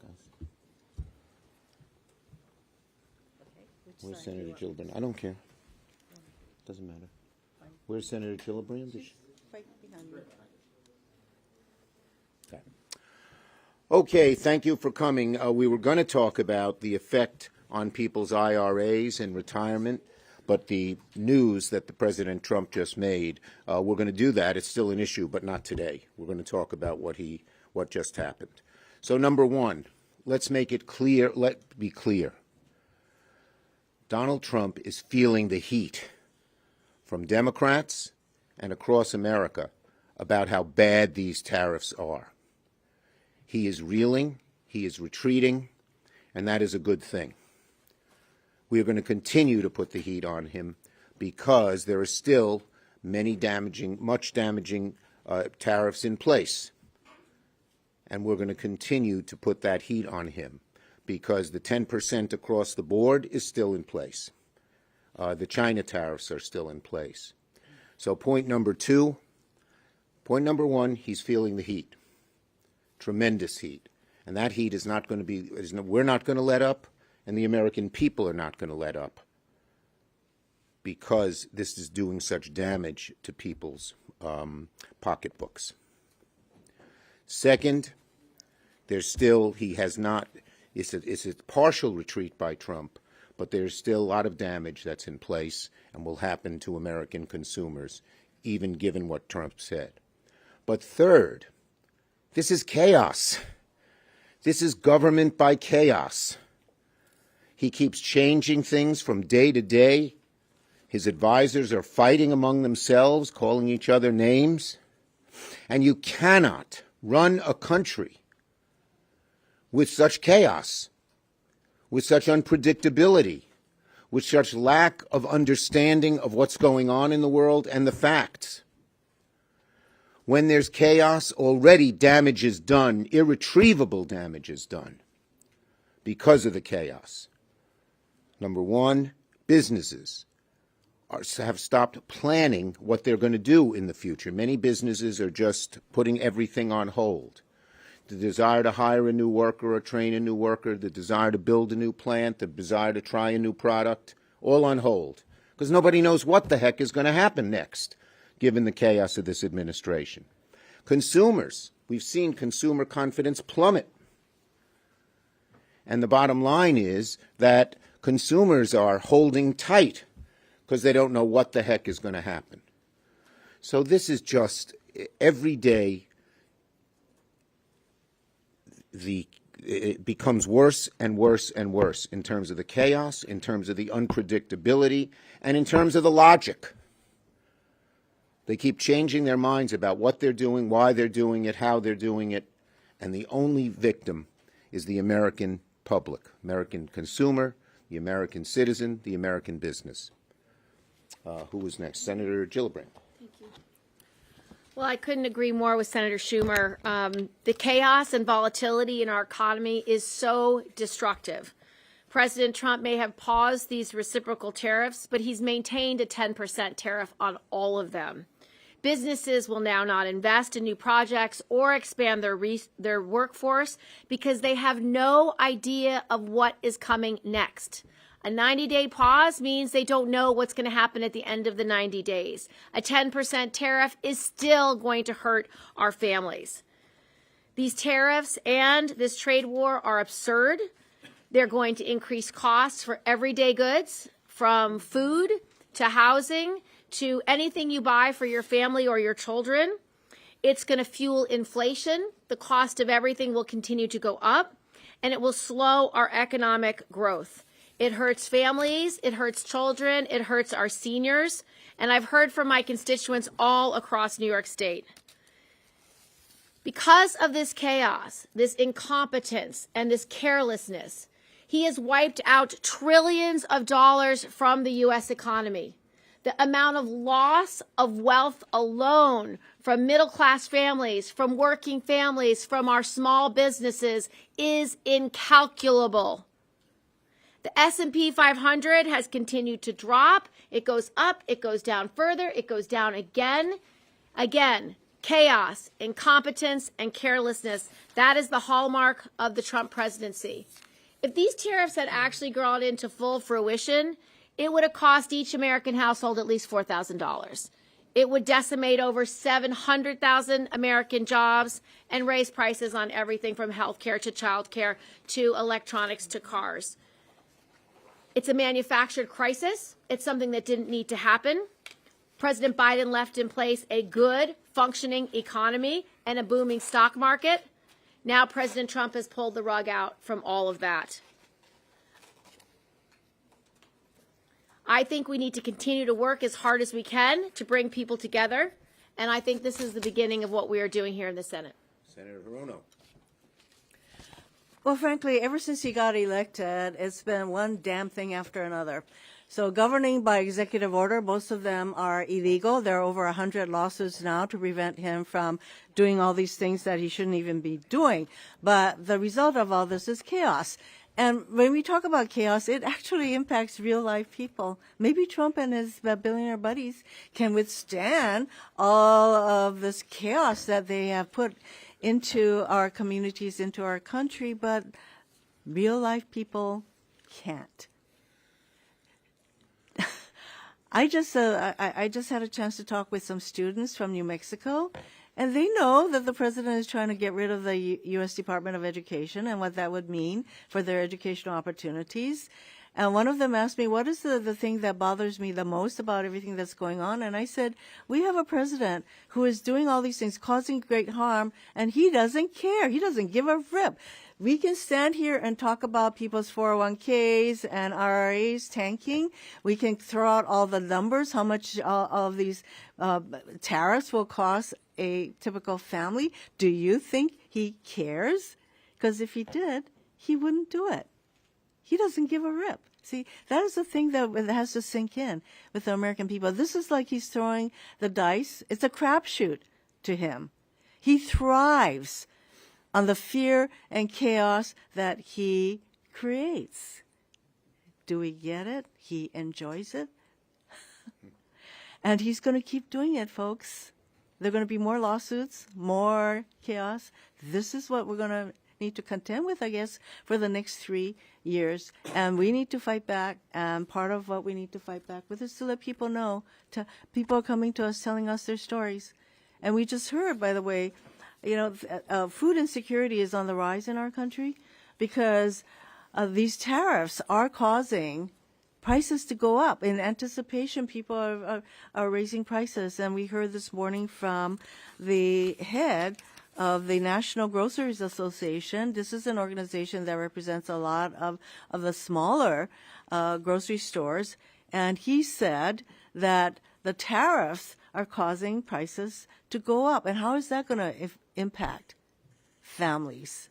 guys. Where's Senator Gillibrand? I don't care. Doesn't matter. Where's Senator Gillibrand? Right behind you. Okay. Okay, thank you for coming. We were going to talk about the effect on people's IRAs and retirement, but the news that the President Trump just made, we're going to do that. It's still an issue, but not today. We're going to talk about what just happened. So number one, let's make it clear. Let's be clear. Donald Trump is feeling the heat from Democrats and across America about how bad these tariffs are. He is reeling, he is retreating, and that is a good thing. We are going to continue to put the heat on him because there are still much damaging tariffs in place. And we're going to continue to put that heat on him because the 10% across the board is still in place. The China tariffs are still in place. So point number one, he's feeling the heat. Tremendous heat. And that heat is not going to be, we're not going to let up, and the American people are not going to let up because this is doing such damage to people's pocketbooks. Second, it's a partial retreat by Trump, but there's still a lot of damage that's in place and will happen to American consumers, even given what Trump said. But third, this is chaos. This is government by chaos. He keeps changing things from day to day. His advisors are fighting among themselves, calling each other names. And you cannot run a country with such chaos, with such unpredictability, with such lack of understanding of what's going on in the world and the facts. When there's chaos, already damage is done, irretrievable damage is done because of the chaos. Number one, businesses have stopped planning what they're going to do in the future. Many businesses are just putting everything on hold. The desire to hire a new worker or train a new worker, the desire to build a new plant, the desire to try a new product, all on hold because nobody knows what the heck is going to happen next, given the chaos of this administration. Consumers, we've seen consumer confidence plummet. And the bottom line is that consumers are holding tight because they don't know what the heck is going to happen. So this is just every day it becomes worse and worse and worse in terms of the chaos, in terms of the unpredictability, and in terms of the logic. They keep changing their minds about what they're doing, why they're doing it, how they're doing it, and the only victim is the American public, American consumer, the American citizen, the American business. Who was next? Senator Gillibrand. Thank you. Well, I couldn't agree more with Senator Schumer. The chaos and volatility in our economy is so destructive. President Trump may have paused these reciprocal tariffs, but he's maintained a 10% tariff on all of them. Businesses will now not invest in new projects or expand their workforce because they have no idea of what is coming next. A 90-day pause means they don't know what's going to happen at the end of the 90 days. A 10% tariff is still going to hurt our families. These tariffs and this trade war are absurd. They're going to increase costs for everyday goods, from food to housing to anything you buy for your family or your children. It's going to fuel inflation. The cost of everything will continue to go up, and it will slow our economic growth. It hurts families, it hurts children, it hurts our seniors, and I've heard from my constituents all across New York State. Because of this chaos, this incompetence, and this carelessness, he has wiped out trillions of dollars from the U.S. economy. The amount of loss of wealth alone from middle-class families, from working families, from our small businesses is incalculable. The S&P 500 has continued to drop. It goes up, it goes down further, it goes down again. Again, Chaos, incompetence, and carelessness. That is the hallmark of the Trump presidency. If these tariffs had actually grown into full fruition, it would have cost each American household at least $4,000. It would decimate over 700,000 American jobs and raise prices on everything from healthcare to childcare to electronics to cars. It's a manufactured crisis. It's something that didn't need to happen. President Biden left in place a good, functioning economy and a booming stock market. Now President Trump has pulled the rug out from all of that. I think we need to continue to work as hard as we can to bring people together, and I think this is the beginning of what we are doing here in the Senate. Senator Hirono. Well, frankly, ever since he got elected, it's been one damn thing after another. So governing by executive order, most of them are illegal. There are over 100 lawsuits now to prevent him from doing all these things that he shouldn't even be doing. But the result of all this is chaos. And when we talk about chaos, it actually impacts real life people. Maybe Trump and his billionaire buddies can withstand all of this chaos that they have put into our communities, into our country, but real life people can't. I just had a chance to talk with some students from New Mexico, and they know that the president is trying to get rid of the U.S. Department of Education and what that would mean for their educational opportunities. And one of them asked me, what is the thing that bothers me the most about everything that's going on? And I said, we have a president who is doing all these things, causing great harm, and he doesn't care. He doesn't give a rip. We can stand here and talk about people's 401ks and IRAs tanking. We can throw out all the numbers, how much of these tariffs will cost a typical family. Do you think he cares? Because if he did, he wouldn't do it. He doesn't give a rip. See, that is the thing that has to sink in with the American people. This is like he's throwing the dice. It's a crapshoot to him. He thrives on the fear and chaos that he creates. Do we get it? He enjoys it. And he's going to keep doing it, folks. There are going to be more lawsuits, more chaos. This is what we're going to need to contend with, I guess, for the next 3 years. And we need to fight back. And part of what we need to fight back with is to let people know. People are coming to us telling us their stories. And we just heard, by the way, food insecurity is on the rise in our country because these tariffs are causing prices to go up. In anticipation, people are raising prices. And we heard this morning from the head of the National Groceries Association. This is an organization that represents a lot of the smaller grocery stores. And he said that the tariffs are causing prices to go up. And how is that going to impact families?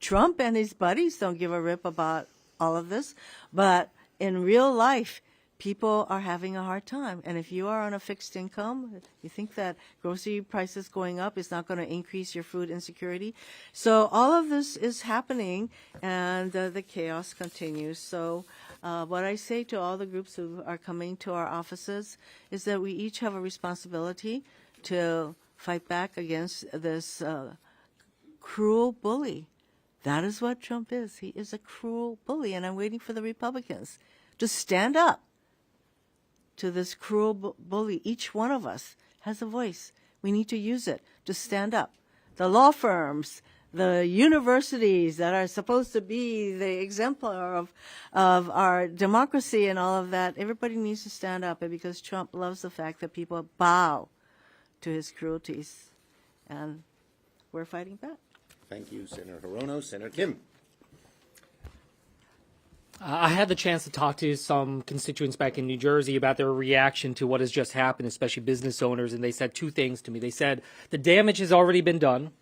Trump and his buddies don't give a rip about all of this, but in real life, people are having a hard time. And if you are on a fixed income, you think that grocery prices going up is not going to increase your food insecurity. So all of this is happening, and the chaos continues. So what I say to all the groups who are coming to our offices is that we each have a responsibility to fight back against this cruel bully. That is what Trump is. He is a cruel bully, and I'm waiting for the Republicans to stand up to this cruel bully. Each one of us has a voice. We need to use it to stand up. The law firms, the universities that are supposed to be the exemplar of our democracy and all of that, everybody needs to stand up, and because Trump loves the fact that people bow to his cruelties, and we're fighting back. Thank you, Senator Hirono. Senator Kim. I had the chance to talk to some constituents back in New Jersey about their reaction to what has just happened, especially business owners, and they said two things to me. They said the damage has already been done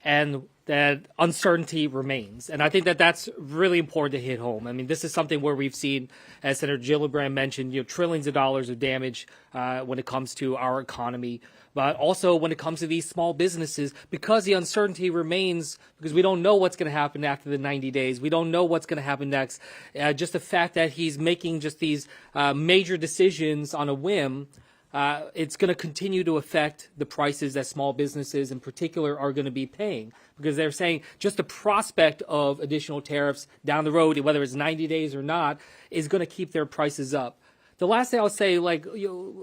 and that uncertainty remains. And I think that that's really important to hit home. I mean, this is something where we've seen, as Senator Gillibrand mentioned, trillions of dollars of damage when it comes to our economy, but also when it comes to these small businesses, because the uncertainty remains, because we don't know what's going to happen after the 90 days. We don't know what's going to happen next. Just the fact that he's making just these major decisions on a whim it's going to continue to affect the prices that small businesses in particular are going to be paying, because they're saying just the prospect of additional tariffs down the road, whether it's 90 days or not, is going to keep their prices up. The last thing I'll say,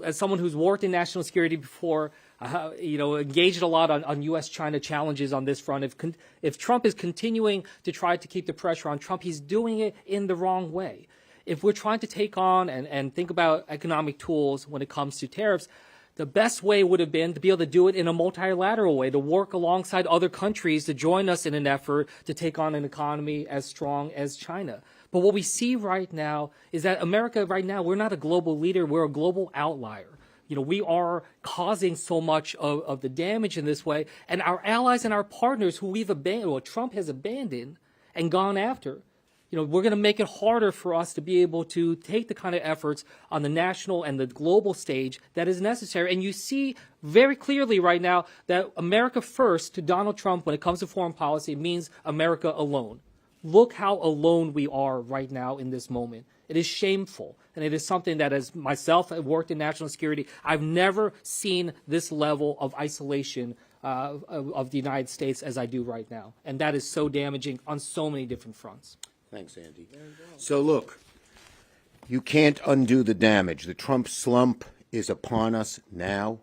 as someone who's worked in national security before, engaged a lot on U.S.-China challenges on this front. If Trump is continuing to try to keep the pressure on Trump, he's doing it in the wrong way. If we're trying to take on and think about economic tools when it comes to tariffs, the best way would have been to be able to do it in a multilateral way, to work alongside other countries to join us in an effort to take on an economy as strong as China. But what we see right now is that America right now, we're not a global leader, we're a global outlier. We are causing so much of the damage in this way, and our allies and our partners who we've abandoned, or Trump has abandoned and gone after, we're going to make it harder for us to be able to take the kind of efforts on the national and the global stage that is necessary. And you see very clearly right now that America first to Donald Trump when it comes to foreign policy means America alone. Look how alone we are right now in this moment. It is shameful. And it is something that, as myself, I've worked in national security, I've never seen this level of isolation of the United States as I do right now. And that is so damaging on so many different fronts. Thanks, Andy. So look, you can't undo the damage. The Trump slump is upon us now,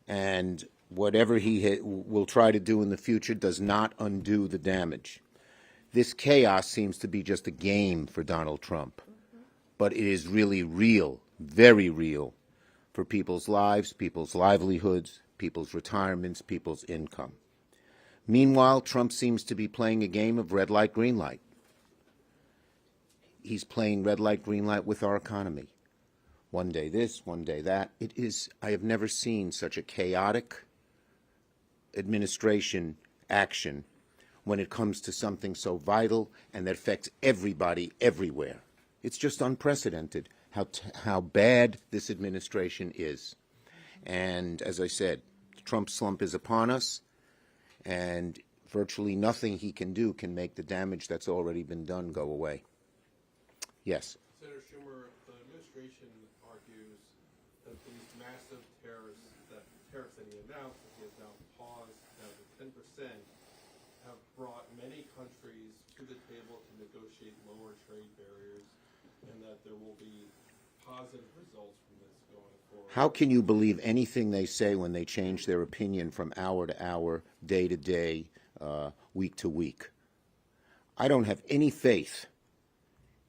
and whatever he will try to do in the future does not undo the damage. This chaos seems to be just a game for Donald Trump, but it is really real, very real, for people's lives, people's livelihoods, people's retirements, people's income. Meanwhile, Trump seems to be playing a game of red light, green light. He's playing red light, green light with our economy. One day this, one day that. I have never seen such a chaotic administration action when it comes to something so vital and that affects everybody everywhere. It's just unprecedented how bad this administration is. And as I said, the Trump slump is upon us, and virtually nothing he can do can make the damage that's already been done go away. Yes? Senator Schumer, the administration argues that these massive tariffs that he announced, that he has now paused down to 10%, have brought many countries to the table to negotiate lower trade barriers, and that there will be positive results from this going forward. How can you believe anything they say when they change their opinion from hour to hour, day to day, week to week? I don't have any faith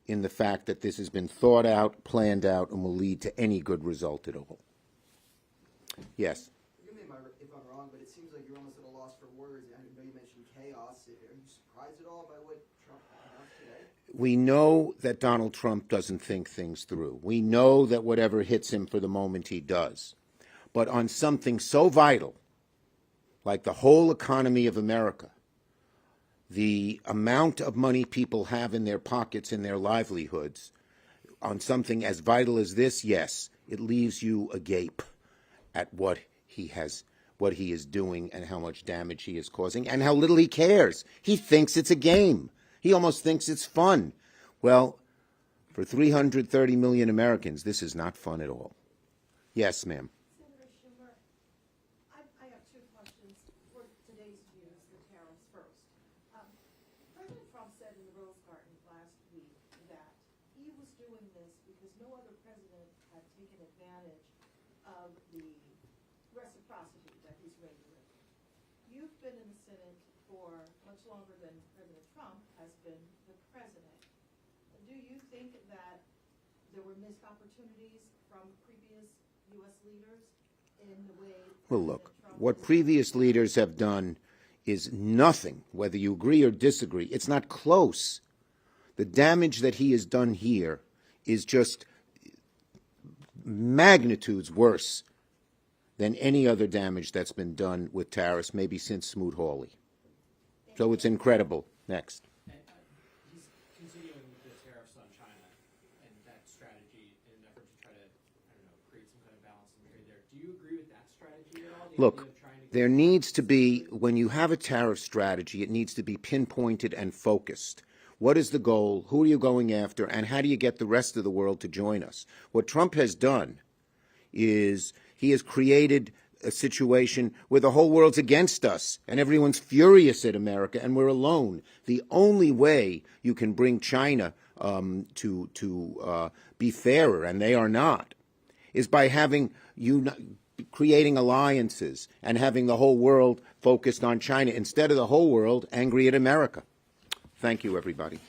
in the fact that this has been thought out, planned out, and will lead to any good result at all. Yes? Forgive me if I'm wrong, but it seems like you're almost at a loss for words. I know you mentioned chaos. Are you surprised at all by what Trump announced today? We know that Donald Trump doesn't think things through. We know that whatever hits him for the moment he does. But on something so vital, like the whole economy of America, the amount of money people have in their pockets, in their livelihoods, on something as vital as this, yes, it leaves you agape at what he is doing and how much damage he is causing and how little he cares. He thinks it's a game. He almost thinks it's fun. Well, for 330 million Americans, this is not fun at all. Yes, ma'am. Senator Schumer, I have two questions for today's views, the tariffs first. President Trump said in the Rose Garden last week that he was doing this because no other president had taken advantage of the reciprocity that he's rendering. You've been in the Senate for much longer than President Trump has been the president. Do you think that there were missed opportunities from previous U.S. leaders in the way Well, look, Trump what is- previous leaders have done is nothing, whether you agree or disagree. It's not close. The damage that he has done here is just magnitudes worse than any other damage that's been done with tariffs, maybe since Smoot-Hawley. So it's incredible. Next. He's continuing with the tariffs on China and that strategy in an effort to try to, create some kind of balance in trade there. Do you agree with that strategy at all? The Look, idea of trying to there needs to be, when you have a tariff strategy, it needs to be pinpointed and focused. What is the goal? Who are you going after? And how do you get the rest of the world to join us? What Trump has done is he has created a situation where the whole world's against us and everyone's furious at America and we're alone. The only way you can bring China to be fairer, and they are not, is by having creating alliances and having the whole world focused on China instead of the whole world angry at America. Thank you, everybody.